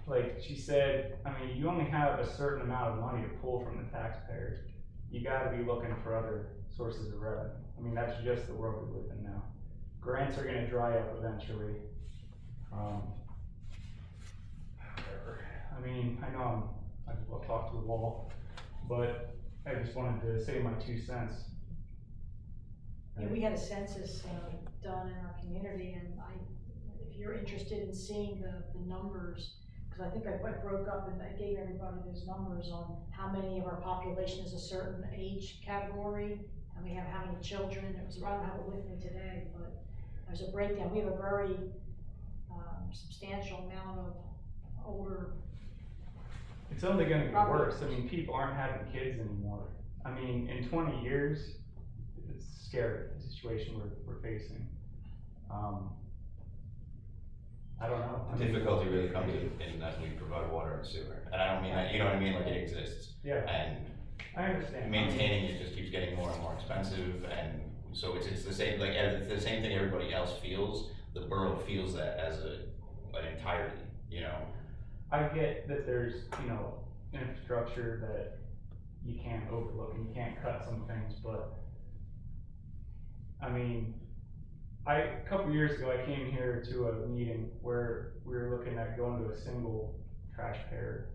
like she said, I mean, you only have a certain amount of money to pull from the taxpayers. You gotta be looking for other sources of revenue. I mean, that's just the world we live in now. Grants are gonna dry up eventually. Whatever. I mean, I know I'll talk to the wall, but I just wanted to say my 2 cents. Yeah, we had a census, done in our community, and if you're interested in seeing the numbers, because I think I broke up and I gave everybody those numbers on how many of our population is a certain age category, and we have how many children. I don't have it with me today, but there's a breakdown. We have a very substantial amount of older. It's only gonna get Property. worse. I mean, people aren't having kids anymore. I mean, in 20 years, it's scary, the situation we're facing. I don't know. I The mean, difficulty really comes in that we provide water and sewer, and I don't mean that, you know what I mean, like it exists. Yeah, And I understand. maintaining it just keeps getting more and more expensive, and so it's the same, like, it's the same thing everybody else feels. The borough feels that as an entirety, you know? I get that there's, infrastructure that you can't overlook and you can't cut some things, but I mean, a couple years ago, I came here to a meeting where we were looking at going to a single trash pair,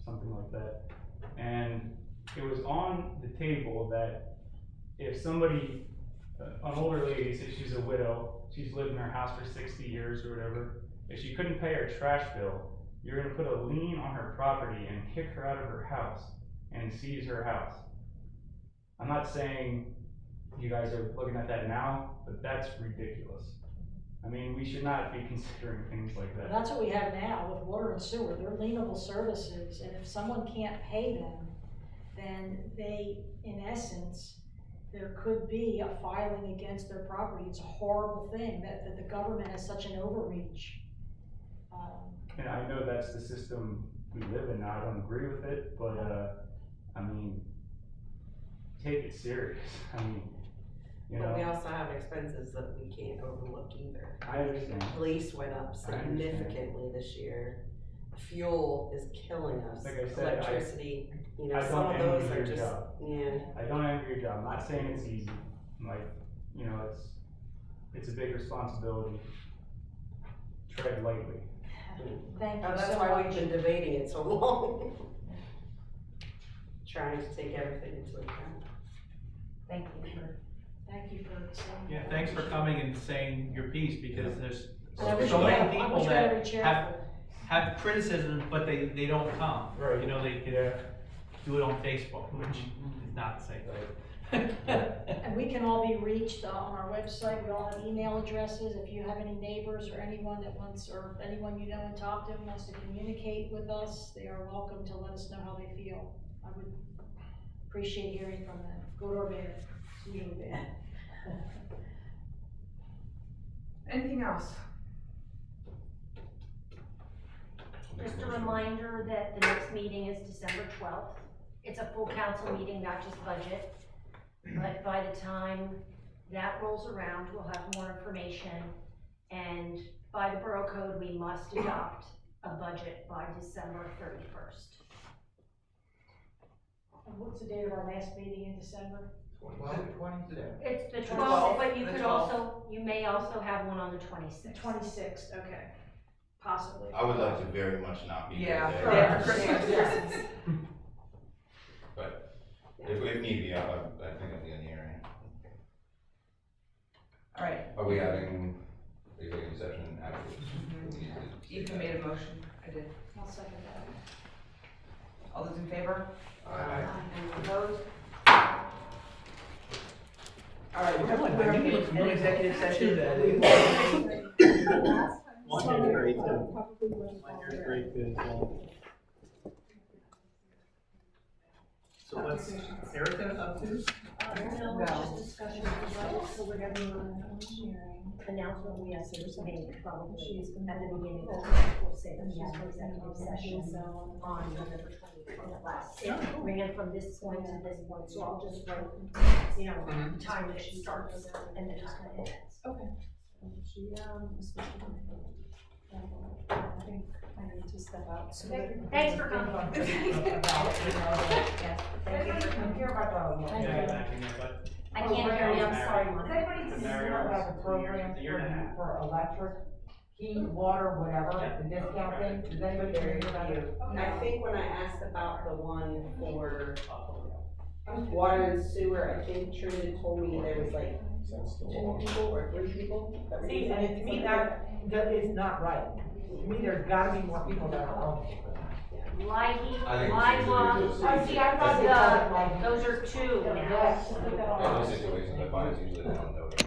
something like that. And it was on the table that if somebody, an older lady, say she's a widow, she's lived in her house for 60 years or whatever, if she couldn't pay her trash bill, you're gonna put a lien on her property and kick her out of her house and seize her house. I'm not saying you guys are looking at that now, but that's ridiculous. I mean, we should not be considering things like that. That's what we have now with water and sewer. They're lienable services, and if someone can't pay them, then they, in essence, there could be a filing against their property. It's a horrible thing that the government has such an overreach. And I know that's the system we live in now, I don't agree with it, but, I mean, take it serious. I mean, But we also have expenses that we can't overlook either. I understand. Police went up I understand. significantly this year. Fuel is killing us. Like I said, Electricity, I some don't of those envy are your just, job. yeah. I don't envy your job, I'm not saying it's easy, like, it's a big responsibility. Tread lightly. Thank you Oh, that's so why we've much. been debating it so long. Trying to take everything into account. Thank you for. Thank you for saying. Yeah, that. thanks for coming and saying your piece, because there's And I wish so we many had- I people wish we had that every chair have criticism, but they don't come. Right. You know, they could do it on Facebook, which is not the same. And we can all be reached on our website. We all have email addresses. If you have any neighbors or anyone that wants, or anyone you know in Topton wants to communicate with us, they are welcome to let us know how they feel. I would appreciate hearing from them, good or bad. It's usually bad. Anything else? Just a reminder that the next meeting is December 12th. It's a full council meeting, not just budget. But by the time that rolls around, we'll have more information. And by the Borough Code, we must adopt a budget by December 31st. And what's the date of our last meeting in December? 26. It's the 12th, 12th, but you the could 12th. also, you may also have one on the 26th. 26th, okay, possibly. I would like to very much not be Yeah, there. day after Christmas. But if need be, I think I'll be in the area. All right, Are we having executive session afterwards? Ethan made a motion, I did. I'll second that. All those in favor? Anyone opposed? All right, we're in executive session. One year's great too. 1 year's great too, so what's Erica up to? No, it's just discussion of results, so we're gonna announcement we have to make probably at the beginning of the we'll say that we have an executive session on November 20th. It ran from this point to this point, so I'll just write, the time that she starts and the time that it ends. Okay. She, was supposed to be. I think I need to step out. So Thanks for coming. I can't hear you, I'm sorry, Monica. Does anybody have a program for electric, heat, water, whatever, the discount thing? Does anybody hear about it? I think when I asked about the one for, Water and sewer, I think Trinity told me there was like That's the 2 law. people or 3 people that were See, using and it. to me, that is not right. To me, there's gotta be more people that are eligible for that. Lighting, I think it's Lima, usually just- I see, I thought they called it like. those are two now. Yes. In those situations, I find it's usually the one note.